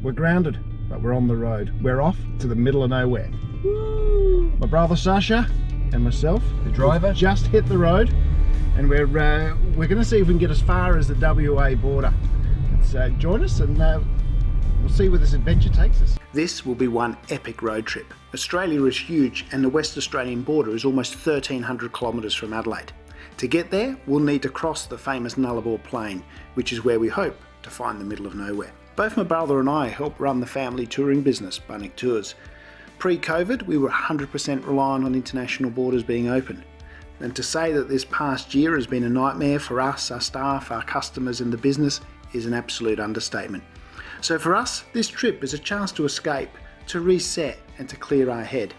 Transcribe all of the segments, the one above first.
We're grounded, but we're on the road. We're off to the middle of nowhere. Woo! My brother Sacha and myself, the driver, just hit the road, and we're going to see if we can get as far as the WA border. Let's join us, and we'll see where this adventure takes us. This will be one epic road trip. Australia is huge, and the West Australian border is almost 1,300 kilometres from Adelaide. To get there, we'll need to cross the famous Nullarbor Plain, which is where we hope to find the middle of nowhere. Both my brother and I help run the family touring business, Bunnick Tours. Pre-COVID, we were 100% reliant on international borders being open. And to say that this past year has been a nightmare for us, our staff, our customers and the business is an absolute understatement. So for us, this trip is a chance to escape, to reset and to clear our head.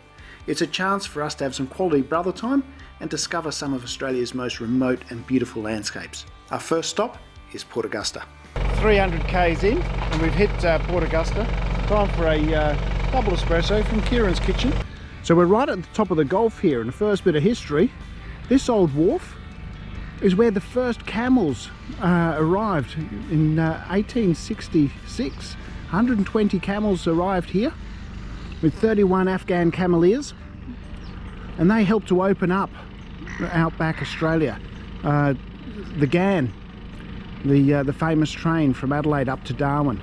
It's a chance for us to have some quality brother time and discover some of Australia's most remote and beautiful landscapes. Our first stop is Port Augusta. 300 k's in and we've hit Port Augusta. Time for a double espresso from Kieran's Kitchen. So we're right at the top of the Gulf here, and the first bit of history, this old wharf is where the first camels arrived in 1866. 120 camels arrived here with 31 Afghan cameleers, and they helped to open up outback Australia. The GAN, the famous train from Adelaide up to Darwin,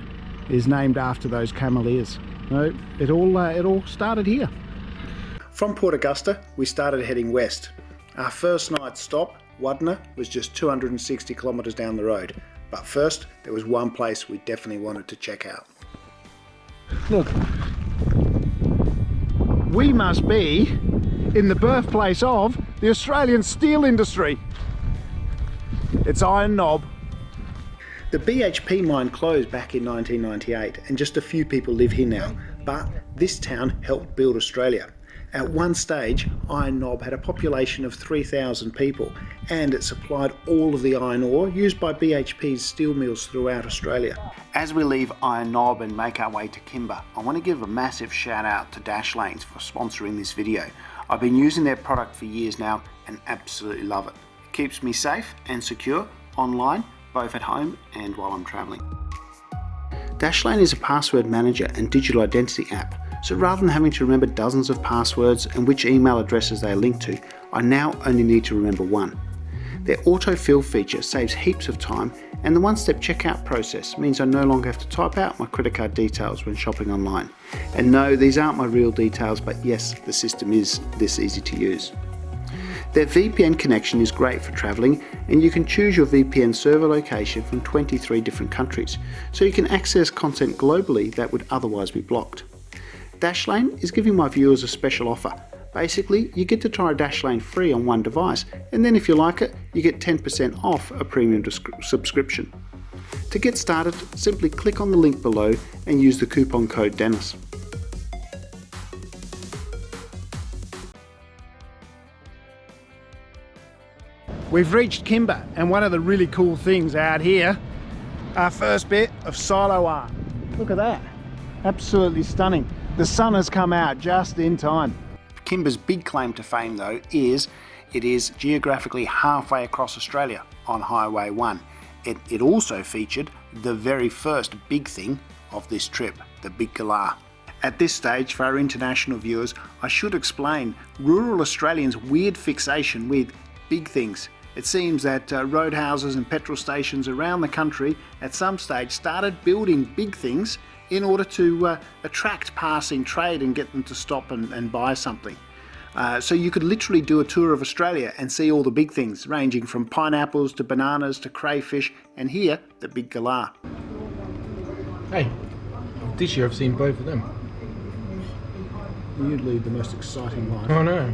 is named after those cameleers. So it all started here. From Port Augusta, we started heading west. Our first night stop, Wadna, was just 260 kilometres down the road. But first, there was one place we definitely wanted to check out. Look, we must be in the birthplace of the Australian steel industry. It's Iron Knob. The BHP mine closed back in 1998 and just a few people live here now, but this town helped build Australia. At one stage, Iron Knob had a population of 3,000 people, and it supplied all of the iron ore used by BHP's steel mills throughout Australia. As we leave Iron Knob and make our way to Kimber, I want to give a massive shout out to Dashlane for sponsoring this video. I've been using their product for years now and absolutely love it. It keeps me safe and secure online, both at home and while I'm travelling. Dashlane is a password manager and digital identity app. So rather than having to remember dozens of passwords and which email addresses they are linked to, I now only need to remember one. Their autofill feature saves heaps of time, and the one-step checkout process means I no longer have to type out my credit card details when shopping online. And no, these aren't my real details, but yes, the system is this easy to use. Their VPN connection is great for travelling, and you can choose your VPN server location from 23 different countries, so you can access content globally that would otherwise be blocked. Dashlane is giving my viewers a special offer. Basically, you get to try Dashlane free on one device, and then if you like it, you get 10% off a premium subscription. To get started, simply click on the link below and use the coupon code Dennis. We've reached Kimber, and one of the really cool things out here, our first bit of silo art. Look at that, absolutely stunning. The sun has come out just in time. Kimber's big claim to fame though is it is geographically halfway across Australia on Highway 1. It also featured the very first big thing of this trip, the Big Gawler. At this stage, for our international viewers, I should explain rural Australians' weird fixation with big things. It seems that roadhouses and petrol stations around the country at some stage started building big things in order to attract passing trade and get them to stop and buy something. So you could literally do a tour of Australia and see all the big things, ranging from pineapples to bananas to crayfish, and here, the Big Gawler. Hey, this year I've seen both of them. You'd lead the most exciting life. Oh no.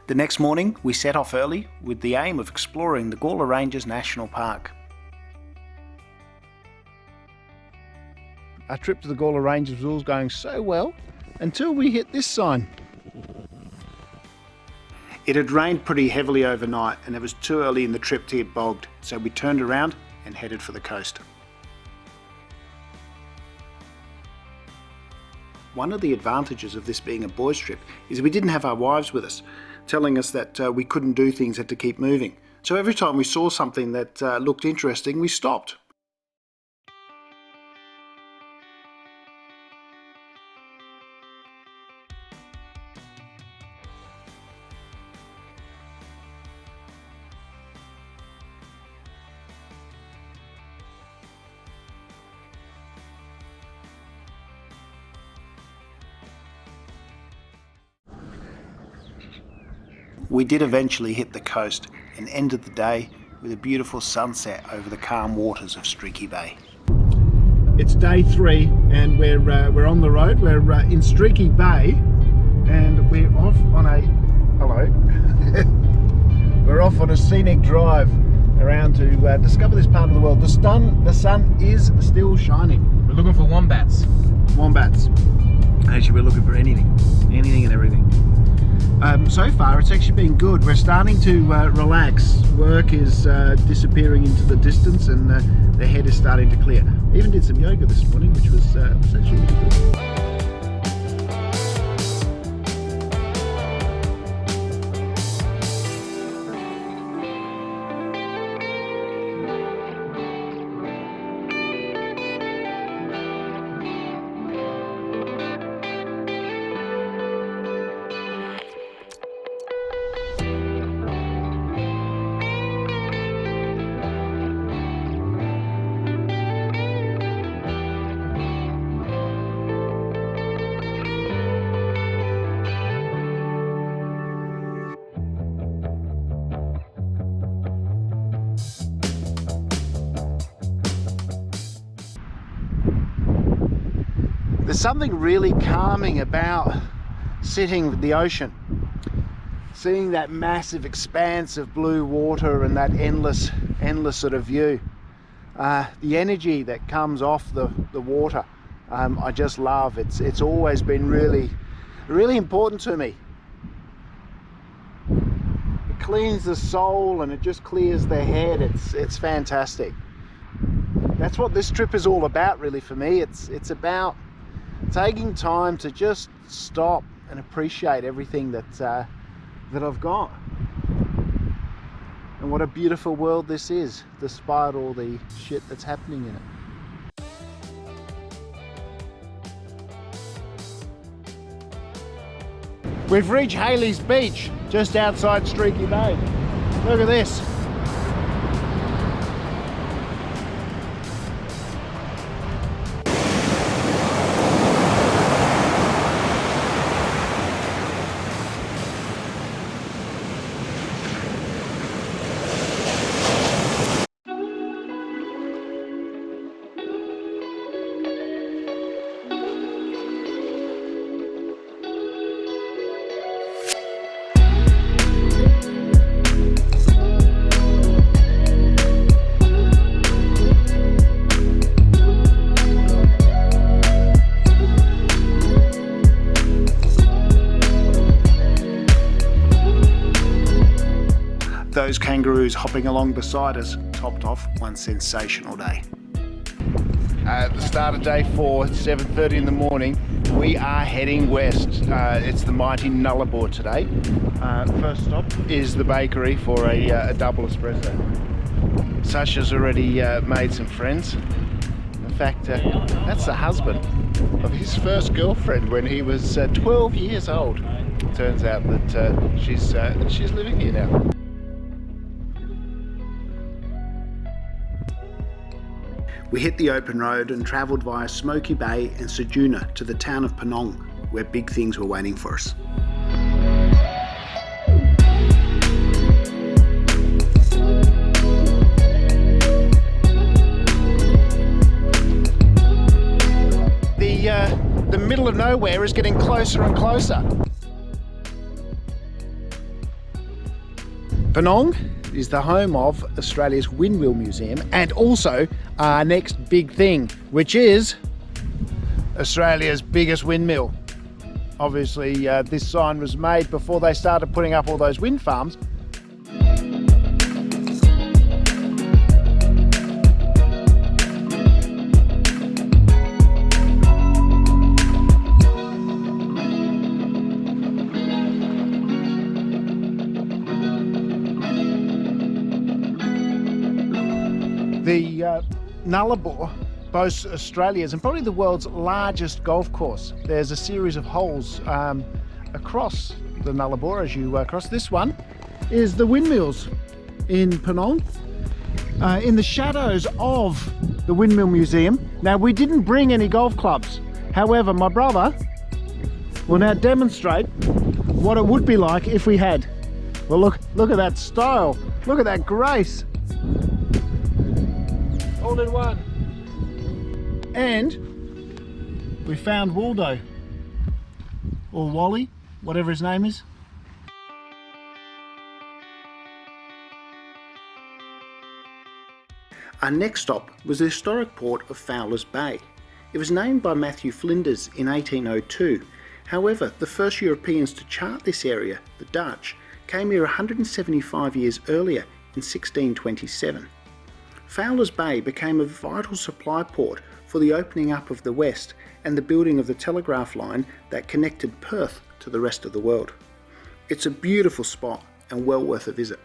The next morning, we set off early with the aim of exploring the Gawler Ranges National Park. Our trip to the Gawler Ranges was all going so well until we hit this sign. It had rained pretty heavily overnight and it was too early in the trip to get bogged, so we turned around and headed for the coast. One of the advantages of this being a boys' trip is we didn't have our wives with us, telling us that we couldn't do things, had to keep moving. So every time we saw something that looked interesting, we stopped. We did eventually hit the coast and ended the day with a beautiful sunset over the calm waters of Streaky Bay. It's day 3 and we're on the road. We're in Streaky Bay and we're off on a we're off on a scenic drive around to discover this part of the world. The sun is still shining. We're looking for wombats. Wombats. Actually, we're looking for anything and everything. So far, it's actually been good. We're starting to relax. Work is disappearing into the distance, and the head is starting to clear. I even did some yoga this morning, which was actually really good. There's something really calming about sitting with the ocean, seeing that massive expanse of blue water and that endless sort of view. The energy that comes off the water, I just love. It's always been really important to me. It cleans the soul and it just clears the head. It's fantastic. That's what this trip is all about, really, for me. It's about taking time to just stop and appreciate everything that I've got. And what a beautiful world this is, despite all the shit that's happening in it. We've reached Haley's Beach, just outside Streaky Bay. Look at this. Those kangaroos hopping along beside us topped off one sensational day. At the start of day 4, 7:30 in the morning, we are heading west. It's the Mighty Nullarbor today. First stop is the bakery for a double espresso. Sacha's already made some friends. In fact, that's the husband of his first girlfriend when he was 12 years old. Turns out that she's living here now. We hit the open road and travelled via Smokey Bay and Ceduna to the town of Penong, where big things were waiting for us. The middle of nowhere is getting closer and closer. Penong is the home of Australia's Windmill Museum and also our next big thing, which is Australia's biggest windmill. Obviously, this sign was made before they started putting up all those wind farms. The Nullarbor boasts Australia's and probably the world's largest golf course. There's a series of holes across the Nullarbor as you cross. This one is the windmills in Penong, in the shadows of the Windmill Museum. Now, we didn't bring any golf clubs. However, my brother will now demonstrate what it would be like if we had. Well, look at that style. Look at that grace. All in one. And we found Waldo, or Wally, whatever his name is. Our next stop was the historic port of Fowlers Bay. It was named by Matthew Flinders in 1802. However, the first Europeans to chart this area, the Dutch, came here 175 years earlier in 1627. Fowlers Bay became a vital supply port for the opening up of the west and the building of the telegraph line that connected Perth to the rest of the world. It's a beautiful spot and well worth a visit.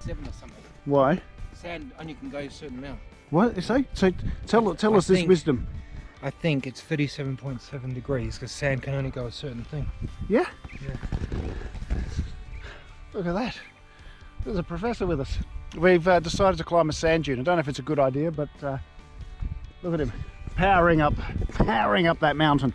Seven or something. Why? Sand only can go a certain amount. What? So tell us this wisdom. I think it's 37.7 degrees because sand can only go a certain thing. Yeah? Yeah. Look at that. There's a professor with us. We've decided to climb a sand dune. I don't know if it's a good idea, but look at him powering up that mountain.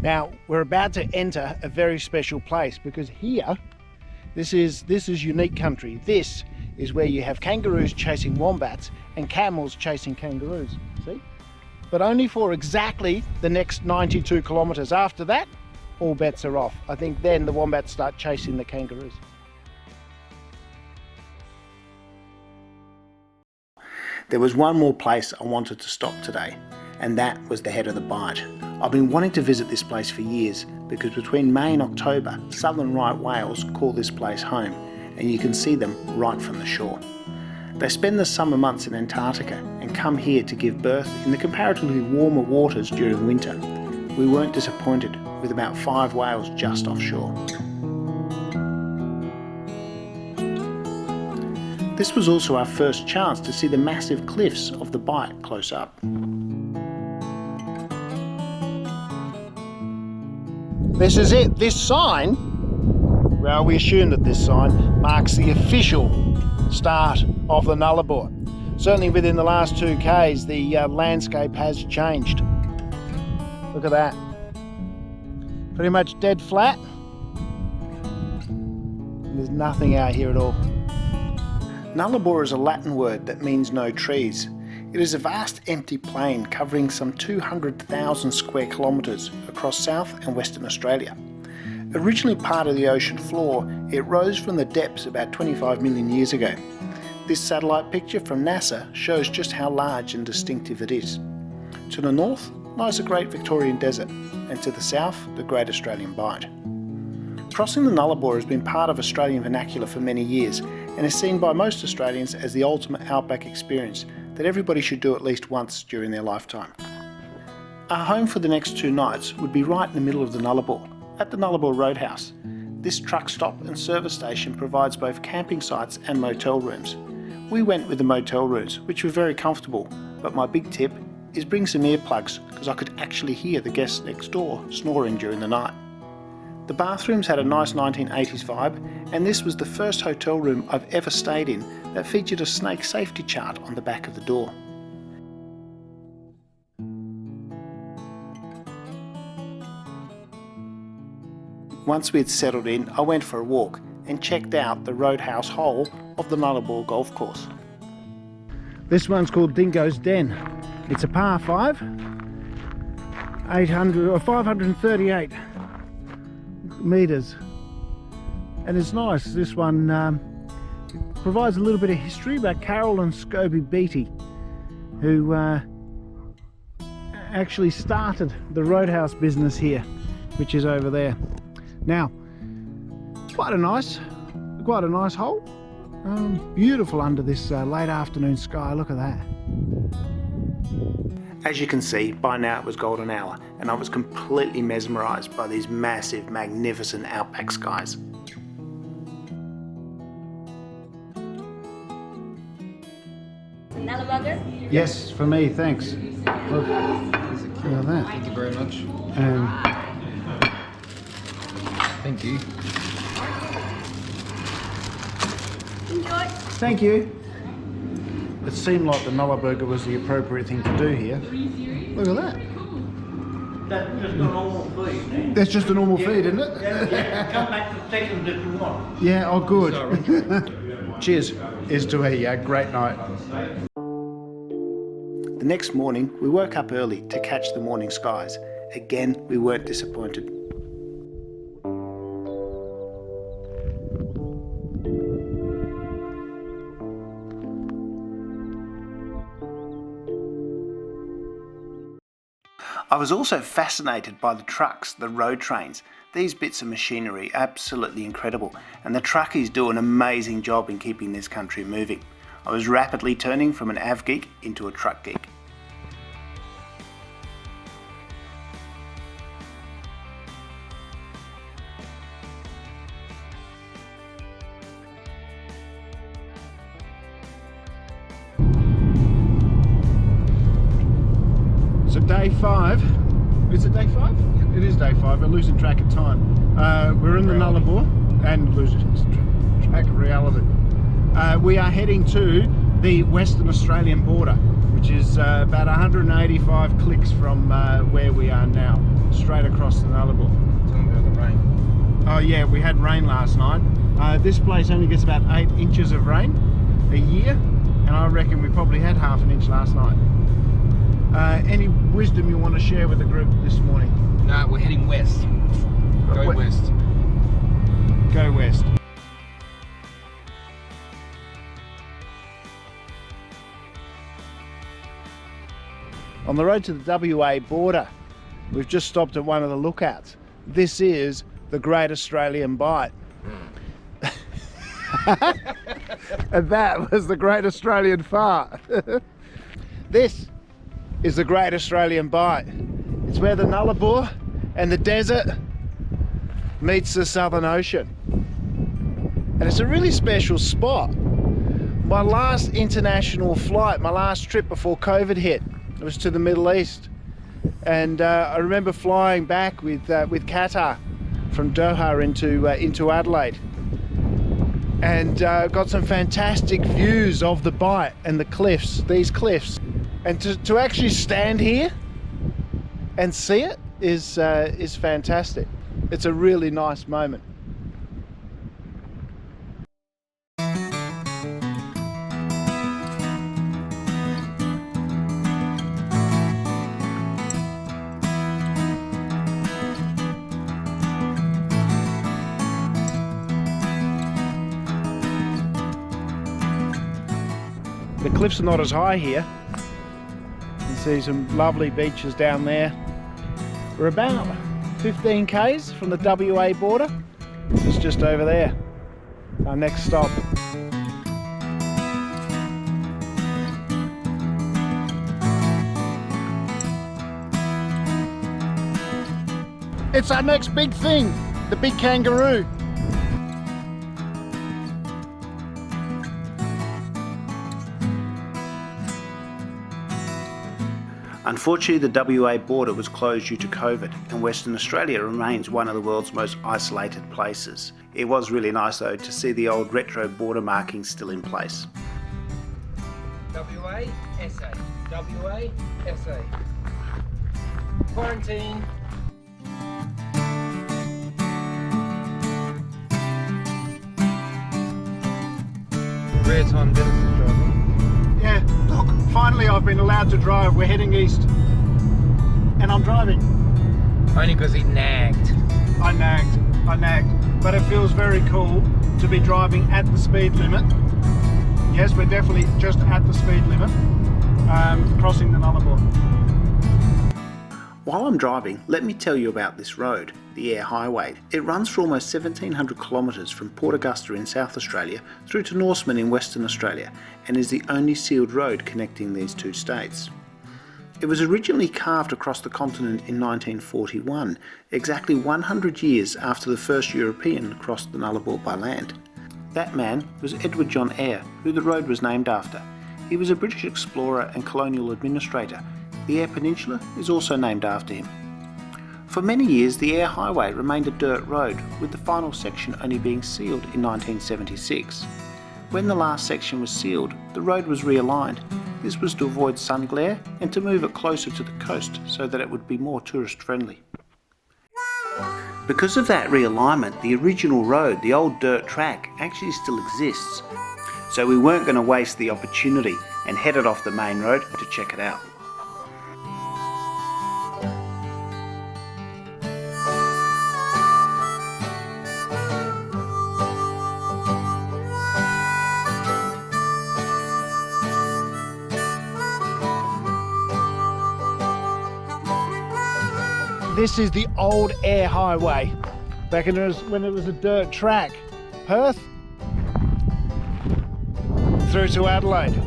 Now we're about to enter a very special place because here, this is unique country. This is where you have kangaroos chasing wombats and camels chasing kangaroos. See? But only for exactly the next 92 kilometres. After that, all bets are off. I think then the wombats start chasing the kangaroos. There was one more place I wanted to stop today, and that was the head of the Bight. I've been wanting to visit this place for years because between May and October, southern right whales call this place home, and you can see them right from the shore. They spend the summer months in Antarctica and come here to give birth in the comparatively warmer waters during winter. We weren't disappointed with about 5 whales just offshore. This was also our first chance to see the massive cliffs of the Bight close up. This is it. This sign, well, we assume that this sign marks the official start of the Nullarbor. Certainly within the last 2 k's, the landscape has changed. Look at that. Pretty much dead flat. There's nothing out here at all. Nullarbor is a Latin word that means no trees. It is a vast empty plain covering some 200,000 square kilometres across South and Western Australia. Originally part of the ocean floor, it rose from the depths about 25 million years ago. This satellite picture from NASA shows just how large and distinctive it is. To the north lies the Great Victorian Desert, and to the south, the Great Australian Bight. Crossing the Nullarbor has been part of Australian vernacular for many years and is seen by most Australians as the ultimate outback experience that everybody should do at least once during their lifetime. Our home for the next 2 nights would be right in the middle of the Nullarbor, at the Nullarbor Roadhouse. This truck stop and service station provides both camping sites and motel rooms. We went with the motel rooms, which were very comfortable, but my big tip is bring some earplugs because I could actually hear the guests next door snoring during the night. The bathrooms had a nice 1980s vibe, and this was the first hotel room I've ever stayed in that featured a snake safety chart on the back of the door. Once we had settled in, I went for a walk and checked out the Roadhouse hole of the Nullarbor golf course. This one's called Dingo's Den. It's a par 5, 538 metres, and it's nice. This one provides a little bit of history about Carol and Scobie Beattie, who actually started the Roadhouse business here, which is over there. Now, quite a nice hole. Beautiful under this late afternoon sky, look at that. As you can see, by now it was golden hour, and I was completely mesmerised by these massive, magnificent outback skies. Another burger? Yes, for me, thanks. Look at that. Thank you very much. Thank you. Enjoy. Thank you. It seemed like the Nullarbor was the appropriate thing to do here. Look at that. That's just a normal feed, eh? That's just a normal feed, isn't it? Yeah, come back to seconds if you want. Yeah, oh good. Cheers. Is to a great night. The next morning, we woke up early to catch the morning skies. Again, we weren't disappointed. I was also fascinated by the trucks, the road trains. These bits of machinery, absolutely incredible, and the Truckies do an amazing job in keeping this country moving. I was rapidly turning from an av geek into a truck geek. So day 5, is it day 5? Yep. It is day 5, we're losing track of time. We're in the Nullarbor and losing track of reality. We are heading to the Western Australian border, which is about 185 clicks from where we are now, straight across the Nullarbor. Tell me about the rain. Oh yeah, we had rain last night. This place only gets about 8 inches of rain a year, and I reckon we probably had half an inch last night. Any wisdom you want to share with the group this morning? No, we're heading west. Go west. Go west. On the road to the WA border, we've just stopped at one of the lookouts. This is the Great Australian Bight. And that was the Great Australian Fart. This is the Great Australian Bight. It's where the Nullarbor and the desert meets the Southern Ocean. And it's a really special spot. My last international flight, my last trip before COVID hit, it was to the Middle East. And I remember flying back with Qatar from Doha into Adelaide. And got some fantastic views of the Bight and the cliffs, these cliffs. And to actually stand here and see it is fantastic. It's a really nice moment. The cliffs are not as high here. See some lovely beaches down there. We're about 15 k's from the WA border. It's just over there. Our next stop. It's our next big thing, the big kangaroo. Unfortunately, the WA border was closed due to COVID, and Western Australia remains one of the world's most isolated places. It was really nice though to see the old retro border markings still in place. WA, SA. WA, SA. Quarantine. Rare time Dennis is driving. Yeah, look, finally I've been allowed to drive. We're heading east. And I'm driving. Only because he nagged. I nagged. But it feels very cool to be driving at the speed limit. Yes, we're definitely just at the speed limit, crossing the Nullarbor. While I'm driving, let me tell you about this road, the Eyre Highway. It runs for almost 1700 kilometres from Port Augusta in South Australia through to Norseman in Western Australia, and is the only sealed road connecting these two states. It was originally carved across the continent in 1941, exactly 100 years after the first European crossed the Nullarbor by land. That man was Edward John Eyre, who the road was named after. He was a British explorer and colonial administrator. The Eyre Peninsula is also named after him. For many years, the Eyre Highway remained a dirt road, with the final section only being sealed in 1976. When the last section was sealed, the road was realigned. This was to avoid sun glare and to move it closer to the coast so that it would be more tourist friendly. Because of that realignment, the original road, the old dirt track, actually still exists. So we weren't going to waste the opportunity and headed off the main road to check it out. This is the old Eyre Highway, back when it was a dirt track. Perth through to Adelaide.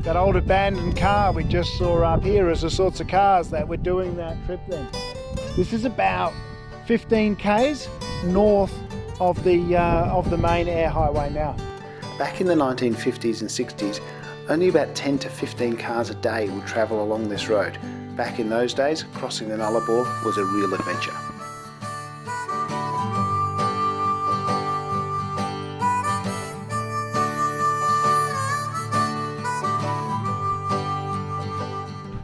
That old abandoned car we just saw up here is the sorts of cars that were doing that trip then. This is about 15 k's north of the main Eyre Highway now. Back in the 1950s and 60s, only about 10 to 15 cars a day would travel along this road. Back in those days, crossing the Nullarbor was a real adventure.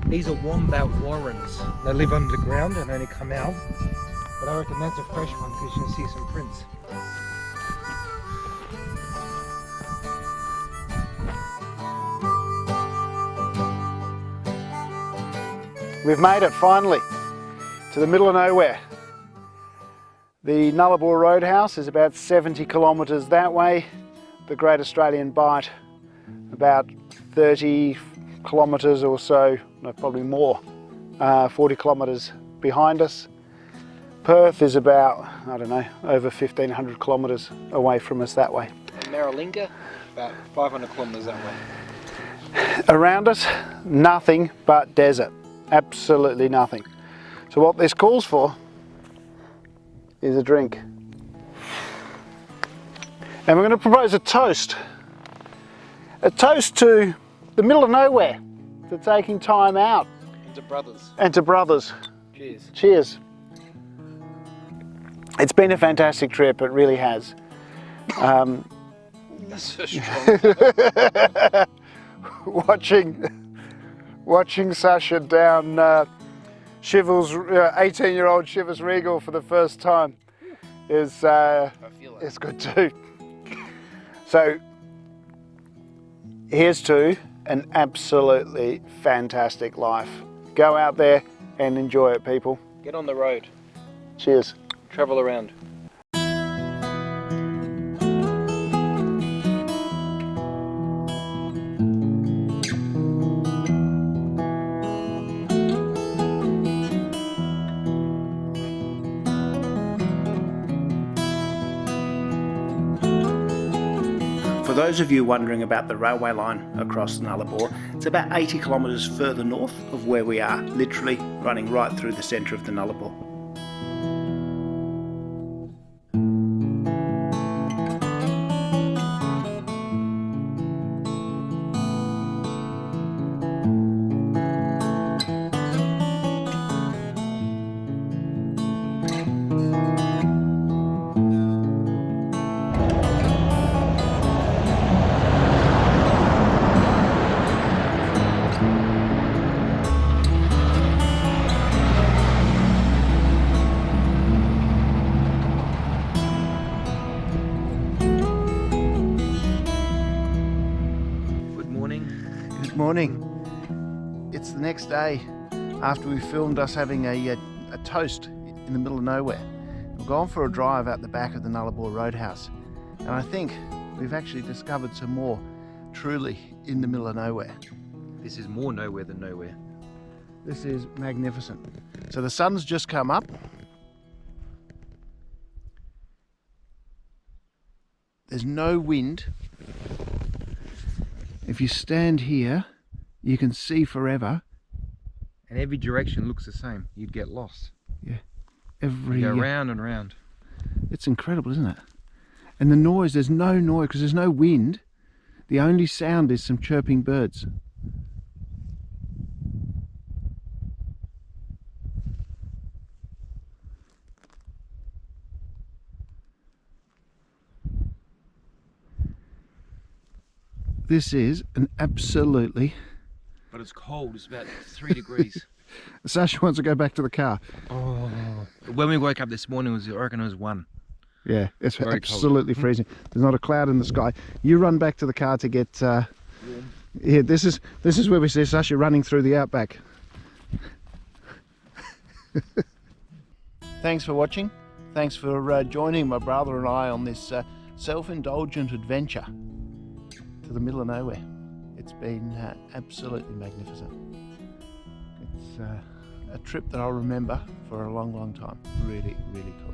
These are wombat warrens. They live underground and only come out. But I reckon that's a fresh one because you can see some prints. We've made it finally to the middle of nowhere. The Nullarbor Roadhouse is about 70 kilometres that way. The Great Australian Bight about 30 kilometres or so, no, probably more, 40 kilometres behind us. Perth is about, I don't know, over 1,500 kilometres away from us that way. And Maralinga, about 500 kilometres that way. Around us, nothing but desert. Absolutely nothing. So what this calls for is a drink. And we're going to propose a toast. A toast to the middle of nowhere, to taking time out. And to brothers. And to brothers. Cheers. Cheers. It's been a fantastic trip, it really has. That's so strong. Watching Sacha down Shivel's 18-year-old Chivas Regal for the first time is good too. So here's to an absolutely fantastic life. Go out there and enjoy it, people. Get on the road. Cheers. Travel around. For those of you wondering about the railway line across Nullarbor, it's about 80 kilometres further north of where we are, literally running right through the centre of the Nullarbor. Morning. It's the next day after we filmed us having a toast in the middle of nowhere. We've gone for a drive out the back of the Nullarbor Roadhouse, and I think we've actually discovered some more truly in the middle of nowhere. This is more nowhere than nowhere. This is magnificent. So the sun's just come up. There's no wind. If you stand here, you can see forever. And every direction looks the same. You'd get lost. Yeah. You go round and round. It's incredible, isn't it? And the noise, there's no noise because there's no wind. The only sound is some chirping birds. This is an absolutely... But it's cold, it's about 3 degrees. Sacha wants to go back to the car. Oh. When we woke up this morning, I reckon it was 1. Yeah, it's Very absolutely freezing. There's not a cloud in the sky. You run back to the car to get... yeah, this is where we see Sacha running through the outback. Thanks for watching. Thanks for joining my brother and I on this self-indulgent adventure to the middle of nowhere. It's been absolutely magnificent. It's a trip that I'll remember for a long, long time. Really, really cool.